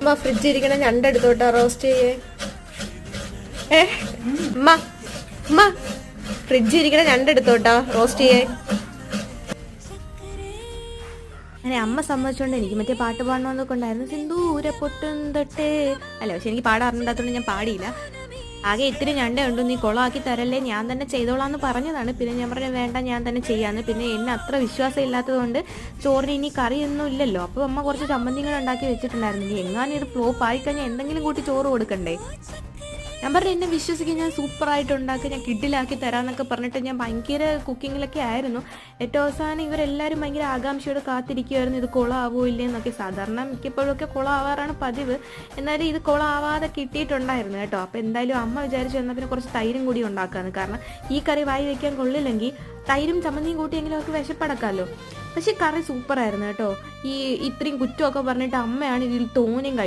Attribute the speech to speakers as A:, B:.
A: അമ്മ ഫ്രിഡ്ജ് ഇരിക്കണ ഞണ്ടെടുത്തോട്ടാ റോസ്റ്റ് ചെയ്യേ. അമ്മ അമ്മ ഫ്രിഡ്ജ് ഇരിക്കണ ഞണ്ടെടുത്തോട്ടാ റോസ്റ്റ് ചെയ്യേ. അങ്ങനെ അമ്മ സമ്മതിച്ചോണ്ട് എനിക്ക് മറ്റേ പാട്ട് പാടണമെന്നൊക്കെ ഉണ്ടായിരുന്നു. സിന്ദൂര പൊട്ടും തൊട്ടേ അല്ല, പക്ഷെ എനിക്ക് പാടാൻ അറിഞ്ഞില്ലാത്തതുകൊണ്ട് ഞാൻ പാടിയില്ല. ആകെ ഇത്തിരി ഞണ്ടേ ഉണ്ട്, നീ കുളമാക്കി തരല്ലേ, ഞാൻ തന്നെ ചെയ്തോളാന്ന് പറഞ്ഞതാണ്. പിന്നെ ഞാൻ പറഞ്ഞു വേണ്ട, ഞാൻ തന്നെ ചെയ്യാന്ന്. പിന്നെ എന്നെ അത്ര വിശ്വാസം ഇല്ലാത്തതുകൊണ്ട് ചോറിന് ഇനി കറിയൊന്നും ഇല്ലല്ലോ. അപ്പോൾ അമ്മ കുറച്ച് ചമ്മന്തികൾ ഉണ്ടാക്കി വെച്ചിട്ടുണ്ടായിരുന്നു. ഇനി എങ്ങാനും ഇത് ഫ്ലോപ്പ് ആയിക്കഴിഞ്ഞാൽ എന്തെങ്കിലും കൂട്ടി ചോറ് കൊടുക്കണ്ടേ. ഞാൻ പറഞ്ഞു എന്നെ വിശ്വസിക്കാൻ, ഞാൻ സൂപ്പറായിട്ട് ഉണ്ടാക്കി, ഞാൻ കിഡിലാക്കി തരാമെന്നൊക്കെ പറഞ്ഞിട്ട് ഞാൻ ഭയങ്കര കുക്കിങ്ങിലൊക്കെ ആയിരുന്നു. ഏറ്റവും അവസാനം ഇവരെല്ലാവരും ഭയങ്കര ആകാംക്ഷയോട് കാത്തിരിക്കുമായിരുന്നു ഇത് കുളമാവോ ഇല്ലേന്നൊക്കെ. സാധാരണ മിക്കപ്പോഴൊക്കെ കുളമാവാറാണ് പതിവ്, എന്നാലും ഇത് കുളമാവാതെ കിട്ടിയിട്ടുണ്ടായിരുന്നു കേട്ടോ. അപ്പോൾ എന്തായാലും അമ്മ വിചാരിച്ചു എന്നാൽ പിന്നെ കുറച്ച് തൈരും കൂടി ഉണ്ടാക്കാമെന്ന്. കാരണം ഈ കറി വായി വയ്ക്കാൻ കൊള്ളില്ലെങ്കിൽ തൈരും ചമ്മന്തിയും കൂട്ടിയെങ്കിലും അവർക്ക് വിശപ്പടക്കാമല്ലോ. പക്ഷെ കറി സൂപ്പറായിരുന്നു കേട്ടോ. ഈ ഇത്രയും കുറ്റമൊക്കെ പറഞ്ഞിട്ട് അമ്മയാണ് ഇതിൽ തോനെയും